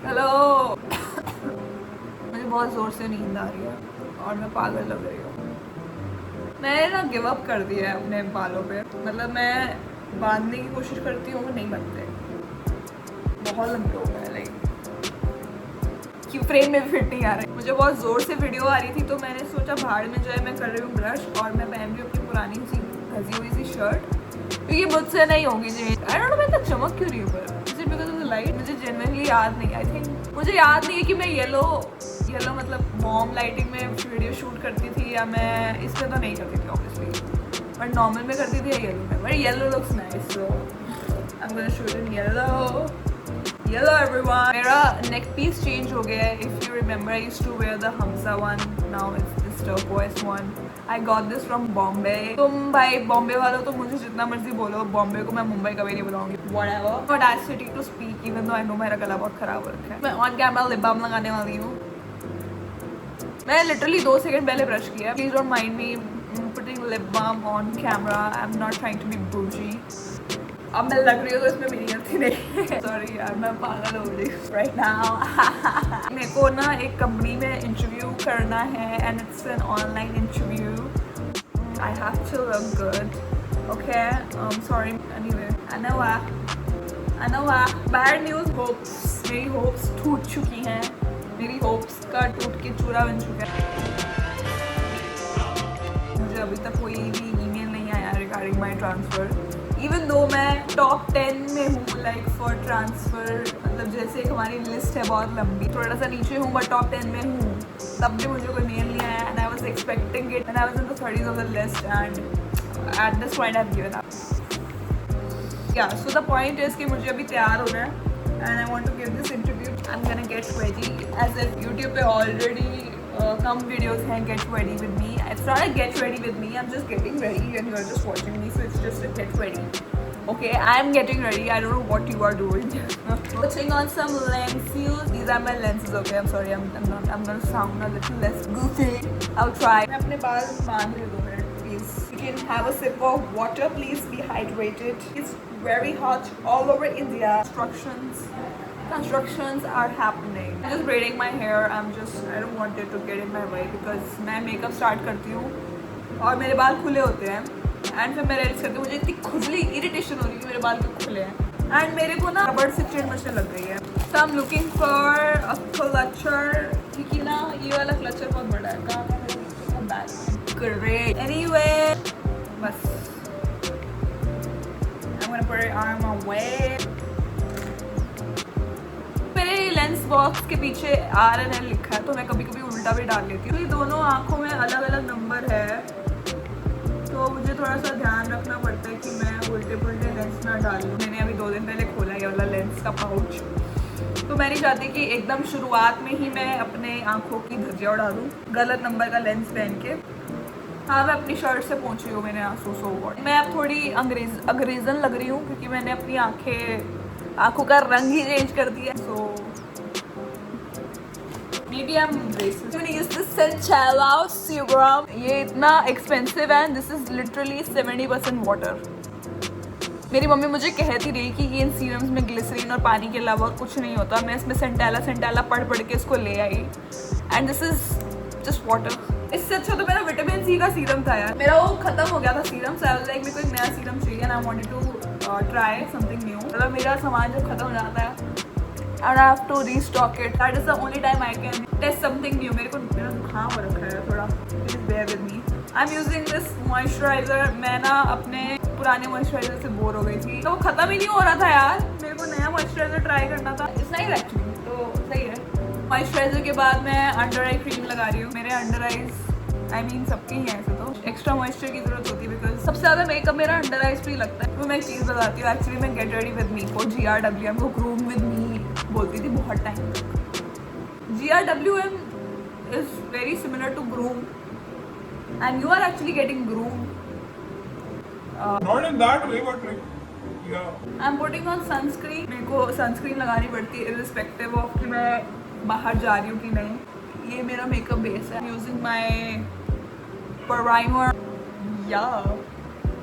Hello. मुझे बहुत ज़ोर से नींद आ रही है और मैं पागल लग रही हूँ। मैंने ना गिव अप कर दिया है अपने बालों पे। मतलब मैं बांधने की कोशिश करती हूँ, नहीं बनते, बहुत लंबे हो गए, लाइक कि फ्रेम में भी फिट नहीं आ रहा है। मुझे बहुत ज़ोर से वीडियो आ रही थी तो मैंने सोचा बाहर में जो है मैं कर रही हूँ ब्रश, और मैं पहन रही हूँ अपनी पुरानी सी घसी हुई सी शर्ट, क्योंकि मुझसे नहीं होगी चेंज। आई डोंट नो मैं इतना चमक क्यों रही हूँ, पर is it because of the light? मुझे जेन्युइनली याद नहीं। आई थिंक मुझे याद नहीं है कि मैं येलो मतलब मॉम लाइटिंग में वीडियो शूट करती थी या मैं इसमें तो नहीं करती थी ऑब्वियसली, बट नॉर्मल में करती थी येलो में। But yellow looks nice, so I am gonna shoot in yellow. Hello everyone. मेरा नेक पीस चेंज हो गया है. If you remember, I used to wear the Hamza one. Now it's this turquoise one. I got this from Bombay. तुम भाई बॉम्बे वालों तो मुझे जितना मर्जी बोलो, बॉम्बे को मैं मुंबई कभी नहीं बुलाऊंगी. Whatever. Audacity to speak, even though I know मेरा गला बहुत खराब हो रखा है. मैं ऑन कैमरा लिप बाम लगाने वाली हूँ. मैं लिटरली 2 सेकंड पहले ब्रश किया. Please don't mind me putting lip balm on camera. I'm not trying to be bougie. अब मैं लग रही हूँ तो इसमें मेरी गलती नहीं है. सॉरी यार, मैं पागल हो रही हूँ राइट नाउ. मेरे को ना एक कंपनी में इंटरव्यू करना है and it's an online interview. I have to look good. Okay, sorry. Anyway, अनवा बैड न्यूज़. होप्स, मेरी होप्स टूट चुकी हैं. मेरी होप्स का टूट के चूरा बन चुका है. मुझे अभी तक कोई भी ईमेल नहीं आया रिगार्डिंग माई ट्रांसफ़र. इवन दो मैं टॉप 10 में हूँ लाइक फॉर ट्रांसफ़र. मतलब जैसे एक हमारी लिस्ट है बहुत लंबी, थोड़ा सा नीचे हूँ बट टॉप 10 में हूँ, तब भी मुझे कोई मेल नहीं आया. And I was expecting it and I was in the 30s of the list and at this point I have given up. या सो द पॉइंट इज़ कि मुझे अभी तैयार होना है and I want to give this interview. I am gonna get ready as if YouTube पे already कम videos हैं get ready with me. It's not a get ready with me. I'm just getting ready and you're just watching me, so it's just a get ready. Okay, I'm getting ready. I don't know what you are doing. Putting on some lenses. These are my lenses. Okay, I'm sorry. I'm gonna sound a little less goofy. I'll try. मैं अपने बाल बांध रही हूँ, please. You can have a sip of water. Please be hydrated. It's very hot all over India. Constructions are happening. I'm just braiding my hair. I don't want it to get in my way because मैं makeup start करती हूँ और मेरे बाल खुले होते हैं and फिर मैं रेड्स करती हूँ. मुझे इतनी खुजली इरिटेशन हो रही है कि मेरे बाल क्यों खुले हैं एंड मेरे को ना रबड़ से चिड़ मचने लग गई है. So I am looking for a clutcher, क्योंकि ना ये वाला क्लचर बहुत बड़ा है. कहाँ ग्रेट. एनीवे, बस I'm gonna put it on my way. मेरे लेंस बॉक्स के पीछे RNL लिखा है तो मैं कभी कभी उल्टा भी डाल लेती हूँ. दोनों आँखों में अलग अलग नंबर है तो मुझे थोड़ा सा ध्यान रखना पड़ता है कि मैं उल्टे पुल्टे लेंस ना डाल लूँ. मैंने अभी 2 दिन पहले खोला ये वाला लेंस का पाउच, तो मैं नहीं चाहती कि एकदम शुरुआत में ही मैं अपने आँखों की धज्जियाँ उड़ा दूँ गलत नंबर का लेंस पहन के. हाँ, मैं अपनी शर्ट से पहुँची हूँ मेरे आंसू. सो मैं अब थोड़ी अंग्रेज़न लग रही हूँ क्योंकि मैंने अपनी आँखों का रंग ही चेंज कर दिया. सो maybe I'm racist. I'm gonna use this Centella serum. ये इतना एक्सपेंसिव है. This is literally 70% water. मेरी मम्मी मुझे कहती रही कि ये इन सीरम्स में ग्लिसरीन और पानी के अलावा कुछ नहीं होता. मैं इसमें सेंटेला पढ़ के इसको ले आई and this is just water. इससे अच्छा तो मेरा विटामिन सी का सीरम था यार. मेरा वो खत्म हो गया था serum, so I was like मेरे को एक नया सीरम चाहिए and I wanted to try something new. मतलब मेरा सामान जब खत्म हो जाता है and I have to restock it. That is the only time I can test something new. मेरा जुकाम हो रखा है थोड़ा. Please bear with me. I'm using this moisturizer. मैं ना अपने पुराने moisturizer से बोर हो गई थी तो वो ख़त्म ही नहीं हो रहा था यार. मेरे को नया moisturizer ट्राई करना था. It's nice actually, तो सही है. moisturizer के बाद मैं अंडर आई क्रीम लगा रही हूँ. मेरे अंडर आइज सबके ही हैं ऐसे तो एक्स्ट्रा मॉइस्चर की जरूरत होती है बिकॉज सबसे ज़्यादा मेकअप मेरा अंडर आइज पे ही लगता है. तो मैं एक चीज़ बताती हूँ. एक्चुअली मैं गेट रेडी विद मी को GRWM को ग्रूम विद मी बोलती थी बहुत टाइम तक. GRWM is very similar to groom and you are actually getting groom. Not in that way, but like, yeah. I am putting on sunscreen. मेरे को sunscreen लगानी पड़ती है इरिस्पेक्टिव ऑफ कि मैं बाहर जा रही हूँ कि नहीं. ये मेरा मेकअप बेस है. Using my primer. या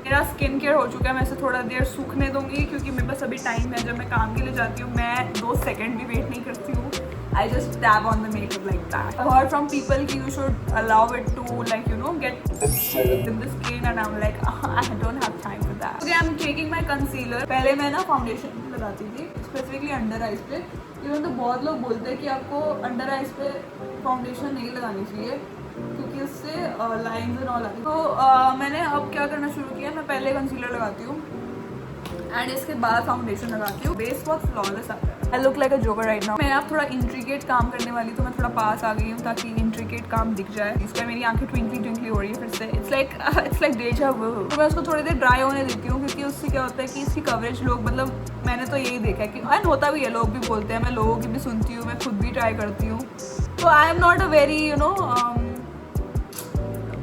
मेरा स्किन केयर हो चुका है. मैं इसे थोड़ा देर सूखने दूंगी क्योंकि मेरे पास अभी टाइम है. जब मैं काम के लिए जाती हूँ मैं 2 सेकंड भी वेट नहीं करती हूँ. I just dab on the makeup like that. I heard from people कि you should allow it to like you know get in the skin and I'm like I don't have time for that. Okay, I'm taking my concealer. पहले मैं ना foundation लगाती थी specifically under eyes पे. Even तो बहुत लोग बोलते हैं कि आपको अंडर आइज पे फाउंडेशन नहीं लगानी चाहिए क्योंकि उससे लाइंस एंड ऑल आती है. तो मैंने अब क्या करना शुरू किया, मैं पहले कंसीलर लगाती हूँ एंड इसके बाद फाउंडेशन लगाती हूँ. बेस बहुत फ्लॉलेस आता है. I look like a joker right now. मैं आप थोड़ा इंट्रिकेट काम करने वाली तो मैं थोड़ा पास आ गई हूँ ताकि इंट्रिकेट काम दिख जाए. इस पर मेरी आंखें ट्विंकली ट्विंकली हो रही है फिर से. इट्स लाइक डेजा वू. तो मैं उसको थोड़ी देर ड्राई होने देती हूँ क्योंकि उससे क्या होता है कि इसकी कवरेज लोग मतलब मैंने तो यही देखा है कि एंड होता भी है, लोग भी बोलते हैं, मैं लोगों की भी सुनती हूँ, मैं खुद भी ट्राई करती हूँ. तो I am not a very you know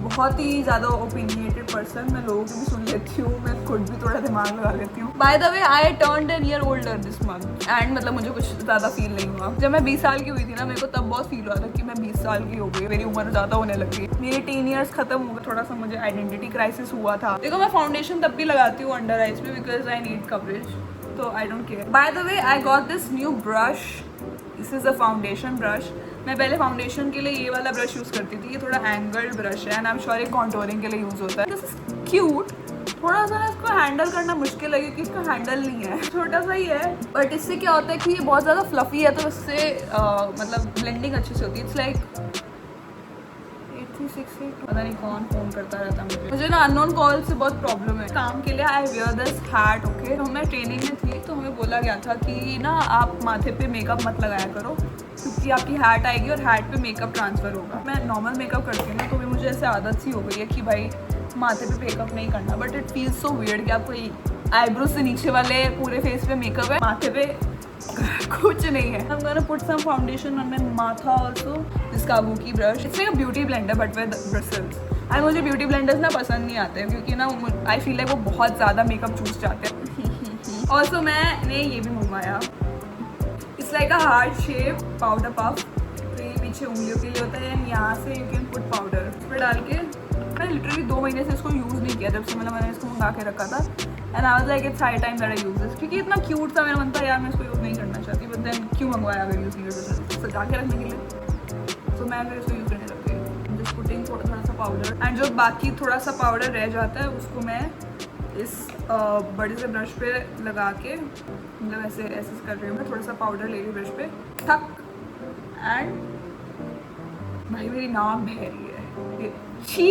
बहुत ही ज़्यादा ओपिनियटेड पर्सन. मैं लोगों की भी सुन लेती हूँ, मैं खुद भी थोड़ा दिमाग लगा लेती हूँ. By the way I turned an year older this month and मतलब मुझे कुछ ज़्यादा फील नहीं हुआ. जब मैं 20 साल की हुई थी ना मेरे को तब बहुत फील हुआ था कि मैं 20 साल की हो गई, मेरी उम्र ज़्यादा होने लगी. मेरे टीन ईयर्स खत्म हो गए, थोड़ा सा मुझे आइडेंटिटी क्राइसिस हुआ था. देखो मैं फाउंडेशन तब भी लगाती हूँ अंडर आइज पे बिकॉज आई नीड कवरेज, तो I don't care. Bye the way I got this new brush. This is a foundation brush. मैं पहले फाउंडेशन के लिए ये वाला ब्रश यूज़ करती थी. ये थोड़ा एंगल्ड ब्रश है एंड आई एम श्योर ये कॉन्टोरिंग के लिए यूज़ होता है. This is cute. थोड़ा सा ना इसको हैंडल करना मुश्किल है क्योंकि इसका हैंडल नहीं है, छोटा सा ही है. बट इससे क्या होता है कि ये बहुत ज़्यादा फ्लफी है तो इससे मतलब ब्लेंडिंग अच्छे से होती है. It's like 8368. पता नहीं कौन फ़ोन करता रहता है मुझे ना अननोन कॉल से बहुत प्रॉब्लम है. काम के लिए आई वेयर दिस हैट. ओके, तो मैं ट्रेनिंग में थी तो हमें बोला गया था कि ना आप माथे पे मेकअप मत लगाया करो क्योंकि आपकी हैट आएगी और हैट पे मेकअप ट्रांसफ़र होगा. मैं नॉर्मल मेकअप करती हूँ ना तो भी मुझे ऐसे आदत सी हो गई है कि भाई माथे पे मेकअप नहीं करना. But it feels so weird कि आपको आईब्रो से नीचे वाले पूरे फेस पे मेकअप है, माथे पे कुछ नहीं है. I'm gonna put some foundation on my matha also. This Kabuki brush. It's like a beauty blender but with bristles. And मुझे beauty blenders ना पसंद नहीं आते हैं क्योंकि ना I feel like वो बहुत ज़्यादा मेकअप चूस जाते हैं. Also मैंने ये भी मंगवाया. It's like a heart shape powder puff. तो ये पीछे उंगलियों के लिए होता है एंड यहाँ से you can put powder. इस पर डाल के मैंने लिटरली 2 महीने से इसको यूज़ नहीं किया जब से मतलब मैंने इसको मंगा के रखा था. And I was like it's high time that I use this क्योंकि इतना क्यूट था. मेरा मन था यार मैं इसको यूज़ नहीं करना चाहती बट देन क्यों मंगवाया अगर यूज़ नहीं करना, सजा के रखने के लिए. सो मैं फिर इसको यूज़ करने लग गई. जस्ट पुटिंग थोड़ा सा पाउडर एंड जो बाकी थोड़ा सा पाउडर रह जाता है उसको मैं इस बड़े से ब्रश पे लगा के मतलब ऐसे ऐसे कर रही हूँ. मैं थोड़ा सा पाउडर ले रही हूँ ब्रश पे ठक एंड भाई मेरी नाक बह रही है. छी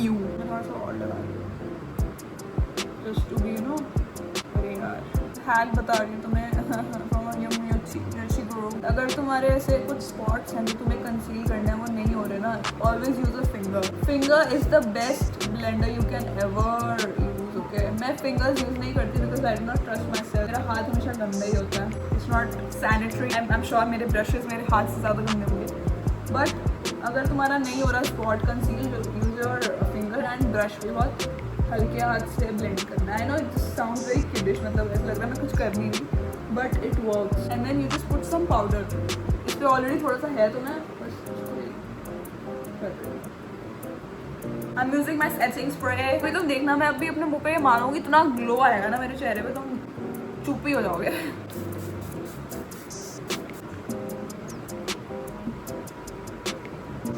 यू. मैं थोड़ा सा और लगा रही हूँ just to be you know. अरे यार हैक बता रही हूँ तुम्हें from a young Yoshi Guru. अगर तुम्हारे ऐसे कुछ स्पॉट्स हैं जो तुम्हें कंसील करने हैं वो नहीं हो रहे ना, always use a finger. Finger is the best blender you can ever use. Okay, मैं फिंगर्स यूज नहीं करती because I do not trust my self. मेरा हाथ हमेशा गंदा ही होता है. It's not sanitary. I am sure मेरे ब्रशेज मेरे हाथ से ज़्यादा गंदे होंगे. बट अगर तुम्हारा नहीं हो रहा spot conceal, use your finger and brush भी बहुत हल्के हाथ से ब्लेंड करना. I know it sounds very kiddish, मतलब ऐसा लग रहा है मैं कुछ कर नहीं रही but it works. And then you just put some powder. इस पर ऑलरेडी थोड़ा सा है तो मैं बस कर रही हूँ. I am using my setting spray. फिर तुम देखना मैं अभी अपने मुँह पे मारूंगी इतना ग्लो आएगा ना मेरे चेहरे पे तुम चुप ही हो जाओगे.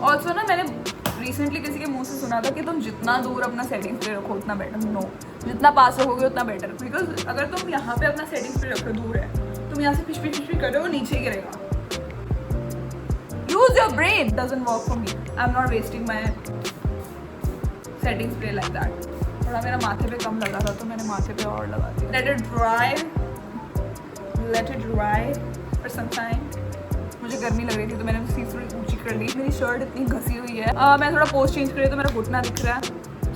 ऑल्सो ना मैंने रिसेंटली किसी के मुंह से सुना था कि तुम जितना दूर अपना सेटिंग स्प्रे रखो उतना बेटर. नो, जितना पास रखोगे उतना बेटर. बिकॉज अगर तुम यहाँ पे अपना सेटिंग स्प्रे रखो दूर है, तुम यहाँ से पिछपी कर रहे हो, नीचे गिरेगा. Use your brain. Doesn't work for me. I am not wasting my setting spray like that. थोड़ा मेरा माथे पे कम लगा था तो मैंने माथे पे और लगा दिया. Let it dry for some time. मुझे गर्मी लग रही थी तो मैंने उसकी थोड़ी ऊँची कर ली. मेरी शर्ट इतनी घसी हुई है. मैं थोड़ा पोस्ट चेंज करी तो मेरा घुटना दिख रहा है.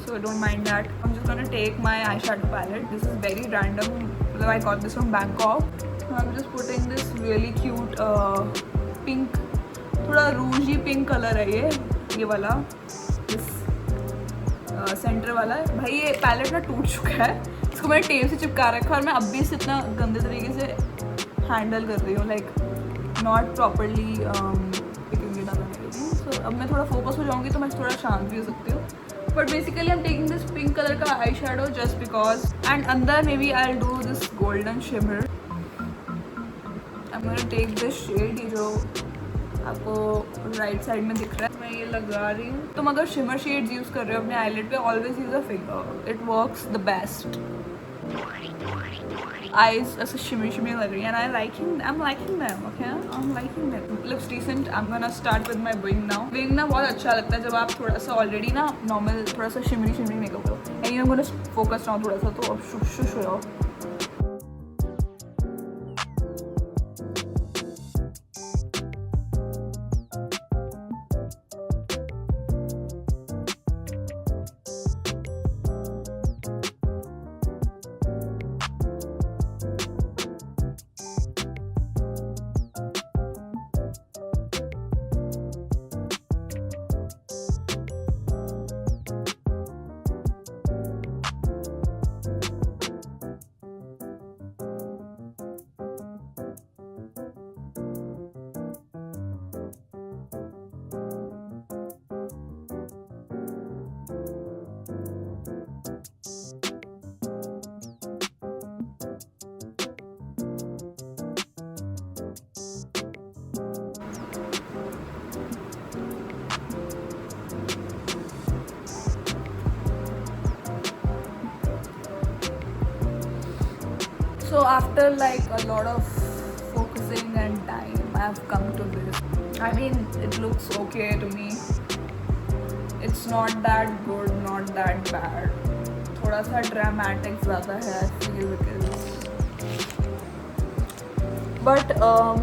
So don't mind that. I am just gonna take my eye shadow palette. This is very random. मतलब I got this from Bangkok. I am just putting this really cute pink, थोड़ा rougey pink colour है ये वाला. This centre वाला है. भाई ये palette ना टूट चुका है. इसको मैंने टेप से चिपका रखा और मैं अब भी इसे इतना गंदे तरीके से हैंडल कर रही हूँ. Like not properly picking it up and everything. So अब मैं थोड़ा फोकस हो जाऊँगी तो मैं थोड़ा शांत भी हो सकती हूँ. But basically I am taking this pink colour का eye shadow just because. And अंदर maybe I will do this golden shimmer. I'm gonna take this shade, ये जो आपको राइट साइड में दिख रहा है, मैं ये लगा रही हूँ. तुम अगर शिमर शेड्स यूज़ कर रहे हो अपने आईलिड पे, always use a finger, it works the best. Eyes ऐसे shimmy shimmy लग रही है and I'm liking them, okay? I'm liking them. Looks decent. I'm gonna start with my wing now. Wing ना बहुत अच्छा लगता है जब आप थोड़ा सा already ना normal थोड़ा सा shimmy makeup करो. And I'm gonna focus now थोड़ा सा, तो अब शुश हो जाओ. So after like a lot of focusing and time, I have come to this. I mean, it looks okay to me. It's not that good, not that bad. थोड़ा सा dramatic ज़्यादा है, I feel, because. But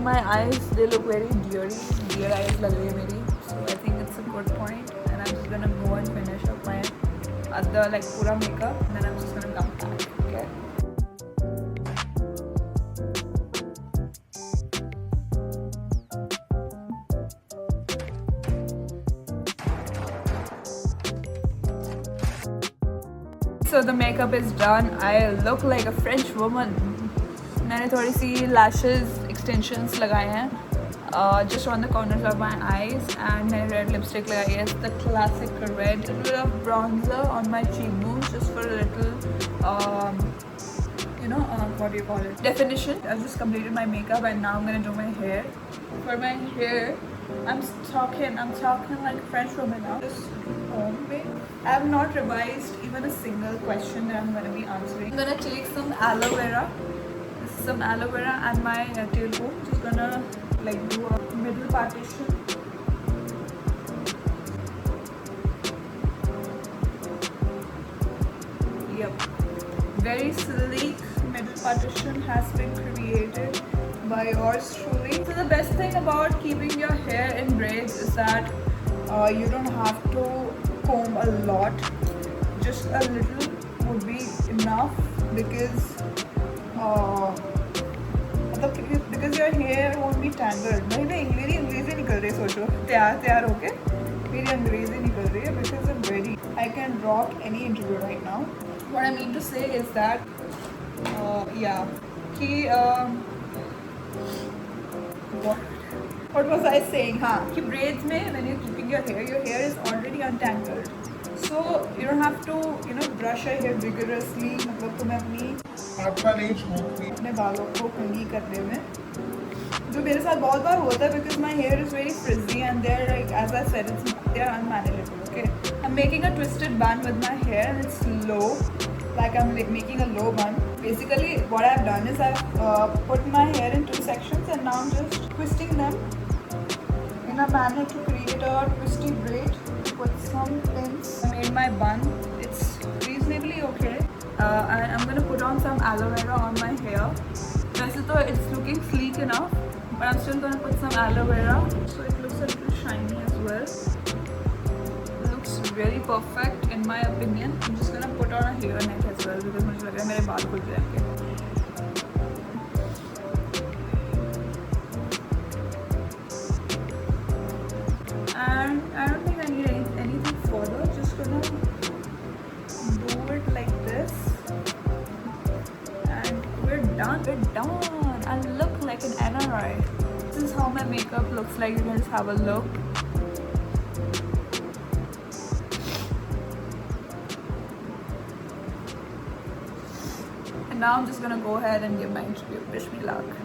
my eyes, they look very deary. Dear eyes लग रही है मेरी. So I think it's a good point. And I'm just gonna go and finish up my other like पूरा makeup. And then I'm just gonna come back. Okay. So the makeup is done. I look like a French woman. मैंने थोड़ी सी lashes extensions लगाए हैं, just on the corners of my eyes, and मैंने red lipstick लगाई है, the classic red. A little of bronzer on my cheekbones, just for a little, what do you call it? Definition. I've just completed my makeup, and now I'm gonna do my hair. For my hair, I'm talking like a French woman now. Just home me. I have not revised even a single question that I'm going to be answering. I'm going to take some aloe vera. This is some aloe vera and my tailbone. Just going to like do a middle partition. Yep. Very sleek middle partition has been created by yours truly. So the best thing about keeping your hair in braids is that you don't have to comb a lot. Just a little would be enough because because your hair won't be tangled. भाई मैं अंग्रेजी निकल रही है, सोचो तैयार होके मेरी अंग्रेजी निकल रही है because I'm ready. I can rock any interview right now. What I mean to say is that what was I saying? कि braids में when you're keeping your hair is already untangled. So you don't have to brush your hair vigorously. मतलब तुम्हें अपने बालों को कंघी करने में, जो मेरे साथ बहुत बार होता है because my hair is very frizzy and they're like, as I said, they're unmanageable. Okay, I'm making a twisted bun with my hair and it's low, like I'm like making a low bun. Basically what I've done is I've put my hair in two sections and now I'm just twisting them in a manner to create a twisty braid with some pins. I made my bun. It's reasonably okay. And I'm gonna put on some aloe vera on my hair. So it's looking sleek enough, but I'm still gonna put some aloe vera so it looks a little shiny as well. It looks really perfect in my opinion. I'm just gonna put on a hair net as well because मुझे लग रहा है मेरे बाल खुल जाएंगे. And I don't think I need anything further. Just gonna do it like this, and we're done. I look like an NRI. This is how my makeup looks like. You guys have a look. And now I'm just gonna go ahead and give my interview. Wish me luck.